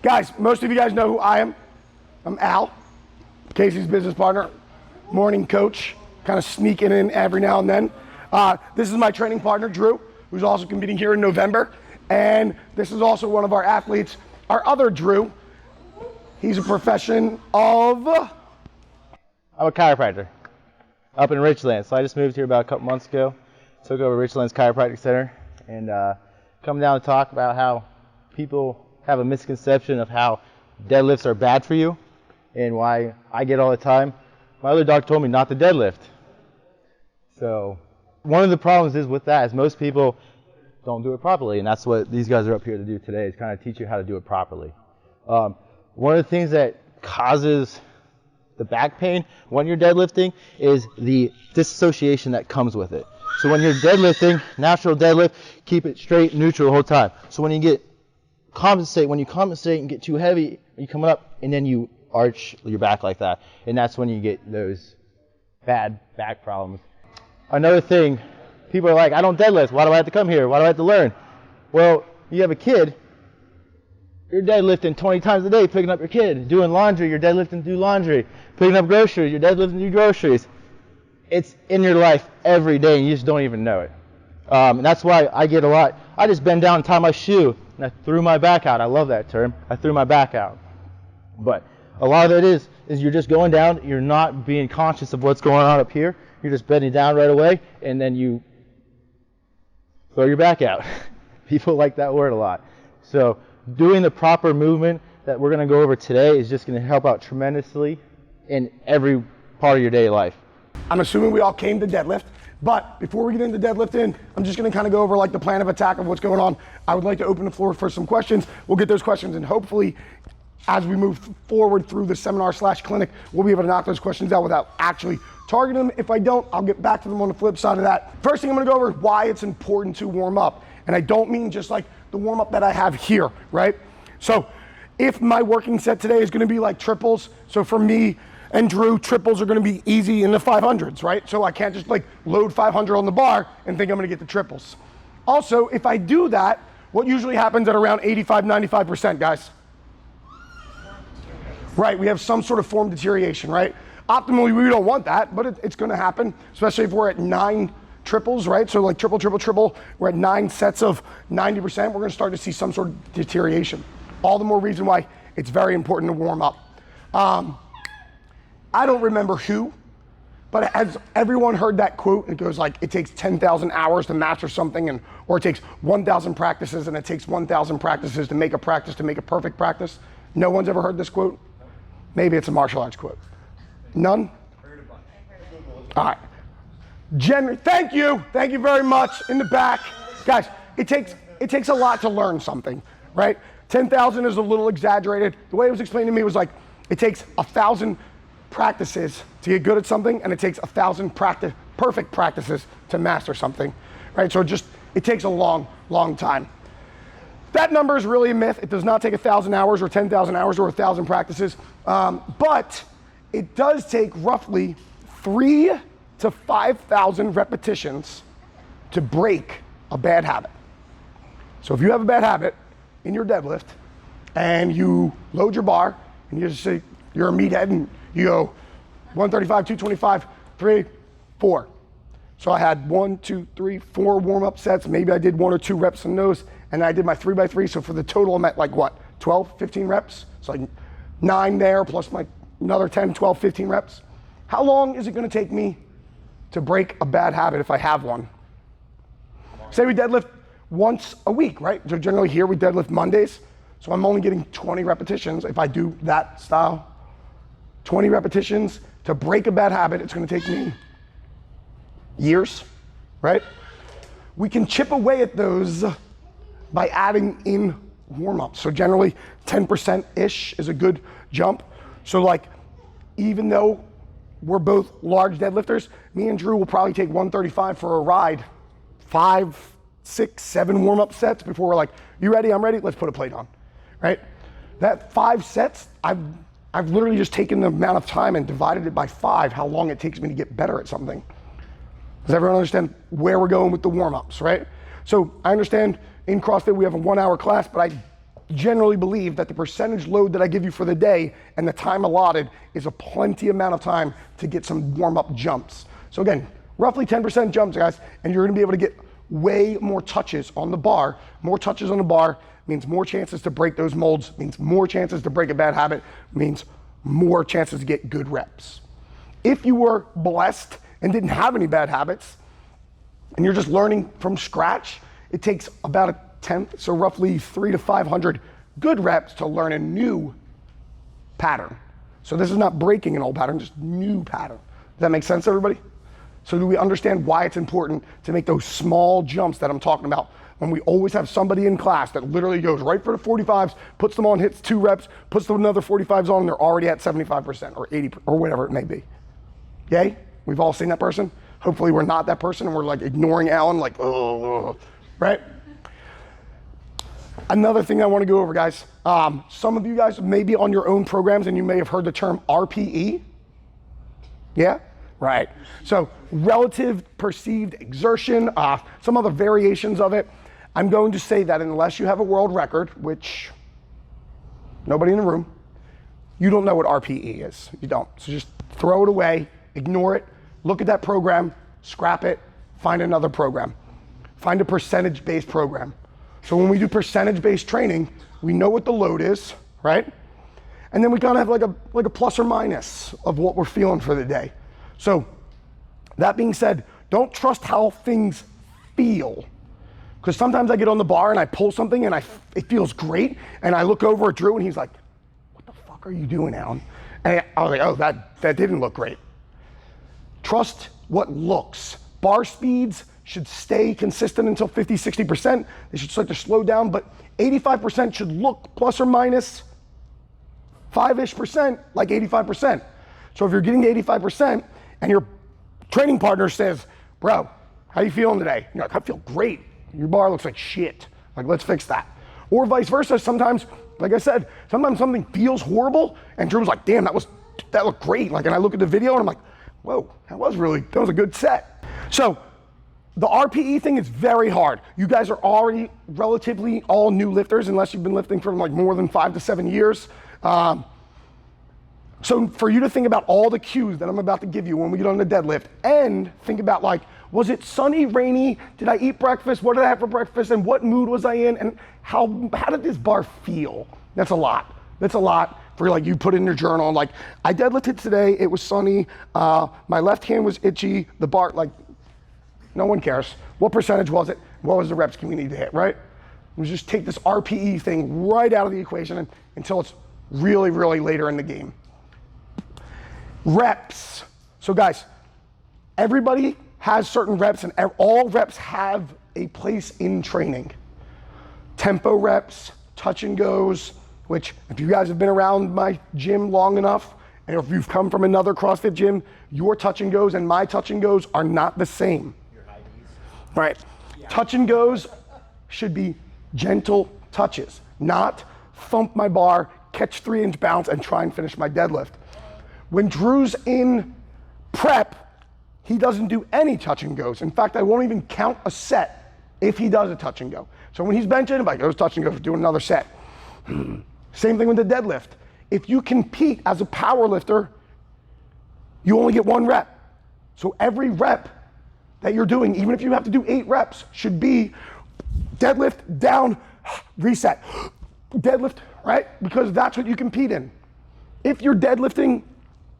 Guys, most of you guys know who I am. I'm Al, Casey's business partner, morning coach, kind of sneaking in every now and then. This is my training partner, Drew, who's also competing here in November. And this is also one of our athletes, our other Drew. He's a profession of... I'm a chiropractor up in Richland. So I just moved here about a couple months ago. Took over Richland's Chiropractic Center and come down to talk about how people have a misconception of how deadlifts are bad for you and why I get all the time. My other doctor told me not to deadlift. So one of the problems is with that is most people don't do it properly, and that's what these guys are up here to do today, is kind of teach you how to do it properly. One of the things that causes the back pain when you're deadlifting is the disassociation that comes with it. So when you're deadlifting, natural deadlift, keep it straight, neutral the whole time. So when you compensate and get too heavy, you come up and then you arch your back like that. And that's when you get those bad back problems. Another thing, people are like, I don't deadlift. Why do I have to come here? Why do I have to learn? Well, you have a kid. You're deadlifting 20 times a day, picking up your kid. Doing laundry, you're deadlifting to do laundry. Picking up groceries, you're deadlifting to do groceries. It's in your life every day, and you just don't even know it. And that's why I get a lot. I just bend down and tie my shoe, and I threw my back out. I love that term. I threw my back out. But a lot of it is you're just going down. You're not being conscious of what's going on up here. You're just bending down right away, and then you throw your back out. People like that word a lot. So doing the proper movement that we're going to go over today is just going to help out tremendously in every part of your daily life. I'm assuming we all came to deadlift, but before we get into deadlifting, I'm just gonna kind of go over like the plan of attack of what's going on. I would like to open the floor for some questions. We'll get those questions, and hopefully as we move forward through the seminar/clinic, we'll be able to knock those questions out without actually targeting them. If I don't, I'll get back to them on the flip side of that. First thing I'm gonna go over is why it's important to warm up. And I don't mean just like the warm up that I have here, right? So if my working set today is gonna be like triples, so for me and Drew, triples are gonna be easy in the 500s, right? So I can't just like load 500 on the bar and think I'm gonna get the triples. Also, if I do that, what usually happens at around 85, 95%, guys? Right, we have some sort of form deterioration, right? Optimally, we don't want that, but it's gonna happen, especially if we're at 9 triples, right? So like triple, triple, triple, we're at 9 sets of 90%, we're gonna start to see some sort of deterioration. All the more reason why it's very important to warm up. I don't remember who, but has everyone heard that quote? It goes like, it takes 10,000 hours to master something, or it takes 1,000 practices, and it takes 1,000 practices to make a practice, to make a perfect practice. No one's ever heard this quote? Maybe it's a martial arts quote. None? Heard a bunch. All right. Thank you very much. In the back. Guys, it takes a lot to learn something, right? 10,000 is a little exaggerated. The way it was explained to me was like, it takes 1,000 practices to get good at something, and it takes 1,000 perfect practices to master something, right? So it takes a long, long time. That number is really a myth. It does not take 1,000 hours or 10,000 hours or 1,000 practices, but it does take roughly 3,000 to 5,000 repetitions to break a bad habit. So if you have a bad habit in your deadlift and you load your bar and you just say you're a meathead and you go 135, 225, 3, 4. So I had 1, 2, 3, 4 warm-up sets. Maybe I did 1 or 2 reps in those, and I did my 3x3. So for the total, I'm at like what, 12, 15 reps? So like 9 there plus my another 10, 12, 15 reps. How long is it gonna take me to break a bad habit if I have one? Say we deadlift once a week, right? So generally here we deadlift Mondays. So I'm only getting 20 repetitions if I do that style. 20 repetitions to break a bad habit, it's gonna take me years, right? We can chip away at those by adding in warm-ups. So generally 10%-ish is a good jump. So like, even though we're both large deadlifters, me and Drew will probably take 135 for a ride, 5, 6, 7 warm-up sets before we're like, you ready? I'm ready, let's put a plate on, right? That 5 sets, I've literally just taken the amount of time and divided it by 5, how long it takes me to get better at something. Does everyone understand where we're going with the warm-ups, right? So I understand in CrossFit we have a 1-hour class, but I generally believe that the percentage load that I give you for the day and the time allotted is a plenty amount of time to get some warm-up jumps. So again, roughly 10% jumps, guys, and you're gonna be able to get way more touches on the bar. More touches on the bar means more chances to break those molds, means more chances to break a bad habit, means more chances to get good reps. If you were blessed and didn't have any bad habits, and you're just learning from scratch, it takes about a tenth, so roughly 300 to 500 good reps to learn a new pattern. So this is not breaking an old pattern, just new pattern. Does that make sense, everybody? So do we understand why it's important to make those small jumps that I'm talking about? When we always have somebody in class that literally goes right for the 45s, puts them on, hits 2 reps, puts them another 45s on, and they're already at 75% or 80 or whatever it may be. Yay? We've all seen that person. Hopefully we're not that person and we're like ignoring Alan, like, oh, right? Another thing I want to go over, guys. Some of you guys may be on your own programs and you may have heard the term RPE. Yeah? Right. So relative perceived exertion, some other variations of it. I'm going to say that unless you have a world record, which nobody in the room, you don't know what RPE is. You don't. So just throw it away, ignore it, look at that program, scrap it, find another program. Find a percentage-based program. So when we do percentage-based training, we know what the load is, right? And then we kind of have like a plus or minus of what we're feeling for the day. So that being said, don't trust how things feel. Because sometimes I get on the bar and I pull something and it feels great, and I look over at Drew and he's like, what the fuck are you doing, Alan? And I was like, oh, that didn't look great. Trust what looks. Bar speeds should stay consistent until 50, 60%. They should start to slow down, but 85% should look plus or minus 5-ish% like 85%. So if you're getting to 85% and your training partner says, bro, how you feeling today? You're like, I feel great. Your bar looks like shit. Like, let's fix that. Or vice versa. Sometimes, like I said, sometimes something feels horrible and Drew's like, damn, that looked great. Like, and I look at the video and I'm like, whoa, that was a good set. So the RPE thing is very hard. You guys are already relatively all new lifters unless you've been lifting for like more than 5 to 7 years. So for you to think about all the cues that I'm about to give you when we get on the deadlift, and think about like, was it sunny, rainy? Did I eat breakfast? What did I have for breakfast? And what mood was I in? And how did this bar feel? That's a lot. That's a lot for like you put in your journal. Like, I deadlifted today, it was sunny, my left hand was itchy, the bar, like, no one cares. What percentage was it? What was the reps we need to hit, right? We just take this RPE thing right out of the equation until it's really, really later in the game. Reps. So guys, everybody has certain reps and all reps have a place in training. Tempo reps, touch and goes, which if you guys have been around my gym long enough, and if you've come from another CrossFit gym, your touch and goes and my touch and goes are not the same. Right. Yeah. Touch and goes should be gentle touches, not thump my bar, catch 3-inch bounce, and try and finish my deadlift. When Drew's in prep, he doesn't do any touch and goes. In fact, I won't even count a set if he does a touch and go. So when he's benching, if I goes touch and go, do another set. Same thing with the deadlift. If you compete as a power lifter, you only get 1 rep. So every rep that you're doing, even if you have to do 8 reps, should be deadlift, down, reset. Deadlift, right? Because that's what you compete in. If you're deadlifting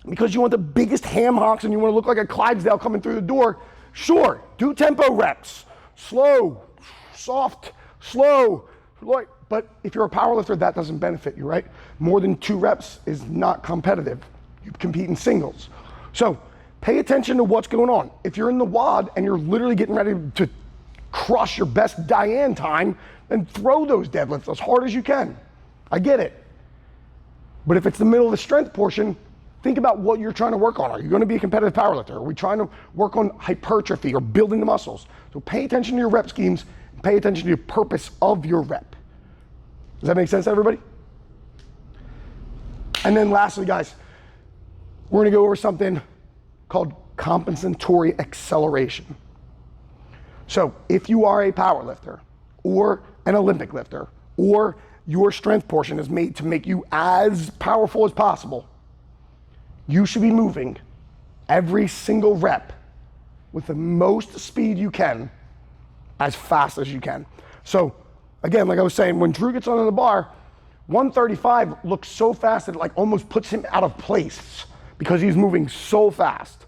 because you want the biggest ham hocks and you want to look like a Clydesdale coming through the door, sure, do tempo reps. Slow, soft, slow, light. But if you're a powerlifter, that doesn't benefit you, right? More than 2 reps is not competitive. You compete in singles. So pay attention to what's going on. If you're in the WOD and you're literally getting ready to crush your best Diane time, then throw those deadlifts as hard as you can. I get it. But if it's the middle of the strength portion, think about what you're trying to work on. Are you going to be a competitive powerlifter? Are we trying to work on hypertrophy or building the muscles? So pay attention to your rep schemes and pay attention to the purpose of your rep. Does that make sense, everybody? And then lastly, guys, we're going to go over something called compensatory acceleration. So if you are a power lifter or an Olympic lifter or your strength portion is made to make you as powerful as possible. You should be moving every single rep with the most speed you can, as fast as you can. So again, like I was saying, when Drew gets onto the bar, 135 looks so fast that it like almost puts him out of place because he's moving so fast.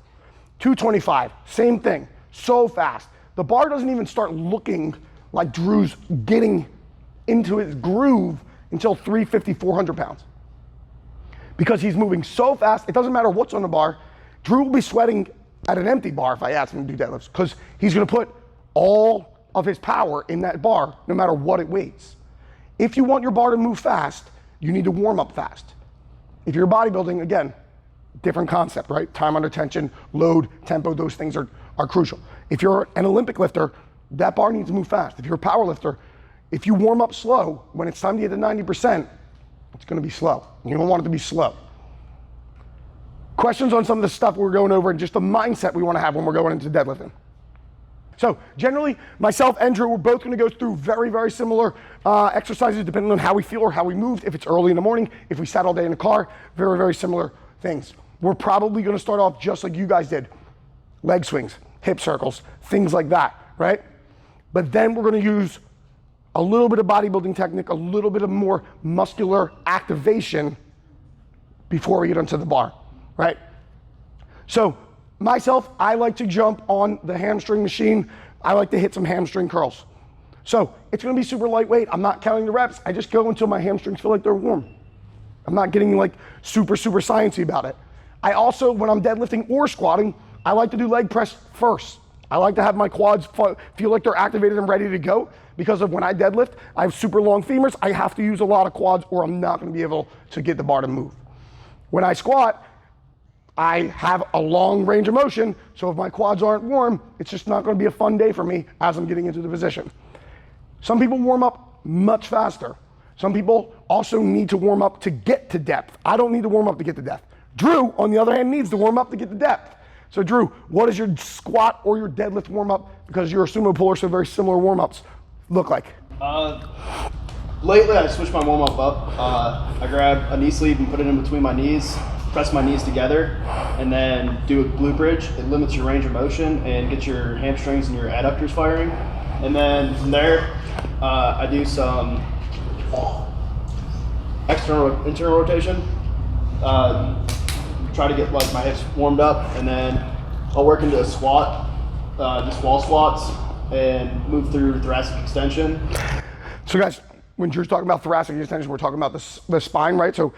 225, same thing, so fast. The bar doesn't even start looking like Drew's getting into his groove until 350, 400 pounds. Because he's moving so fast, it doesn't matter what's on the bar. Drew will be sweating at an empty bar if I ask him to do deadlifts, because he's gonna put all of his power in that bar, no matter what it weighs. If you want your bar to move fast, you need to warm up fast. If you're bodybuilding, again, different concept, right? Time under tension, load, tempo, those things are crucial. If you're an Olympic lifter, that bar needs to move fast. If you're a power lifter, if you warm up slow, when it's time to get to 90%, it's gonna be slow. You don't want it to be slow. Questions on some of the stuff we're going over and just the mindset we wanna have when we're going into deadlifting. So generally, myself and Drew, we're both gonna go through very, very similar exercises depending on how we feel or how we moved. If it's early in the morning, if we sat all day in the car, very, very similar things. We're probably gonna start off just like you guys did. Leg swings, hip circles, things like that, right? But then we're gonna use a little bit of bodybuilding technique, a little bit of more muscular activation before we get onto the bar, right? So myself, I like to jump on the hamstring machine. I like to hit some hamstring curls. So it's gonna be super lightweight. I'm not counting the reps. I just go until my hamstrings feel like they're warm. I'm not getting like super, super sciencey about it. I also, when I'm deadlifting or squatting, I like to do leg press first. I like to have my quads feel like they're activated and ready to go, because of when I deadlift, I have super long femurs. I have to use a lot of quads or I'm not gonna be able to get the bar to move. When I squat, I have a long range of motion, so if my quads aren't warm, it's just not gonna be a fun day for me as I'm getting into the position. Some people warm up much faster. Some people also need to warm up to get to depth. I don't need to warm up to get to depth. Drew, on the other hand, needs to warm up to get to depth. So Drew, what does your squat or your deadlift warm up, because you're a sumo puller, so very similar warm ups, look like? Lately I switched my warm up up. I grab a knee sleeve and put it in between my knees, press my knees together, and then do a glute bridge. It limits your range of motion and gets your hamstrings and your adductors firing. And then from there, I do some internal rotation. Try to get like my hips warmed up, and then I'll work into a squat, just wall squats, and move through thoracic extension. So guys, when Drew's talking about thoracic extension, we're talking about the spine, right? So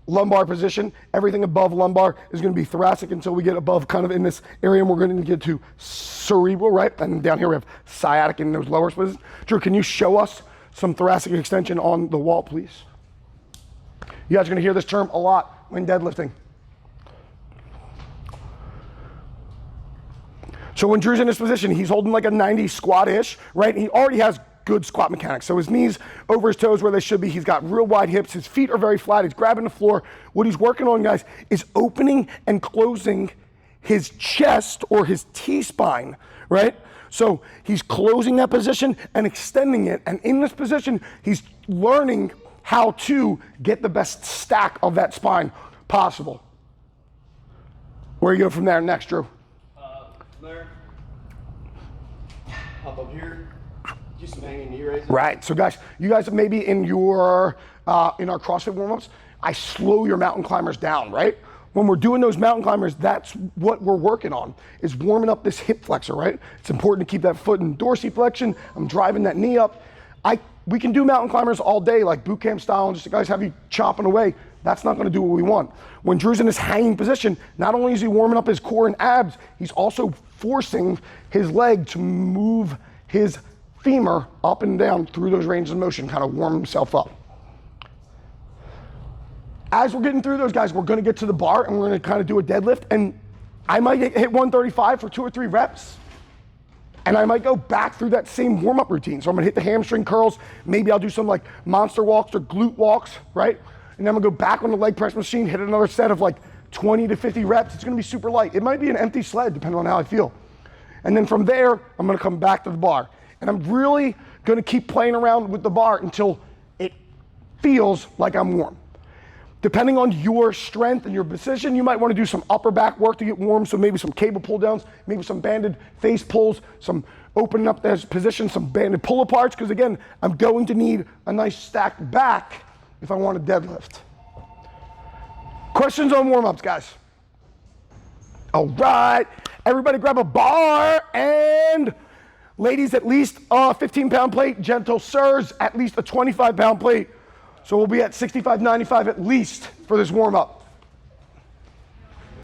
lumbar position, everything above lumbar is gonna be thoracic until we get above kind of in this area, and we're gonna get to cerebral, right? And down here we have sciatic in those lower positions. Drew, can you show us some thoracic extension on the wall, please? You guys are gonna hear this term a lot when deadlifting. So when Drew's in this position, he's holding like a 90 squat-ish, right? He already has good squat mechanics. So his knees over his toes where they should be. He's got real wide hips. His feet are very flat. He's grabbing the floor. What he's working on, guys, is opening and closing his chest or his T-spine, right? So he's closing that position and extending it. And in this position, he's learning how to get the best stack of that spine possible. Where you go from there next, Drew? There. Hop up here. Do some hanging knee raises. Right. So guys, you guys maybe in your in our CrossFit warm-ups, I slow your mountain climbers down, right? When we're doing those mountain climbers, that's what we're working on, is warming up this hip flexor, right? It's important to keep that foot in dorsiflexion. I'm driving that knee up. We can do mountain climbers all day, like boot camp style, and just the guys have you chopping away. That's not gonna do what we want. When Drew's in this hanging position, not only is he warming up his core and abs, he's also forcing his leg to move his femur up and down through those ranges of motion, kind of warm himself up. As we're getting through those, guys, we're gonna get to the bar and we're gonna kind of do a deadlift, and I might hit 135 for 2 or 3 reps, and I might go back through that same warm-up routine. So I'm gonna hit the hamstring curls, maybe I'll do some like monster walks or glute walks, right? And then I'm gonna go back on the leg press machine, hit another set of like 20 to 50 reps. It's gonna be super light. It might be an empty sled, depending on how I feel. And then from there, I'm gonna come back to the bar. And I'm really gonna keep playing around with the bar until it feels like I'm warm. Depending on your strength and your position, you might want to do some upper back work to get warm. So maybe some cable pull downs, maybe some banded face pulls, some opening up this position, some banded pull aparts. Because again, I'm going to need a nice stacked back if I want to deadlift. Questions on warm-ups, guys? All right, everybody grab a bar, and ladies, at least a 15-pound plate. Gentle sirs, at least a 25-pound plate. So we'll be at 65, 95 at least for this warm-up.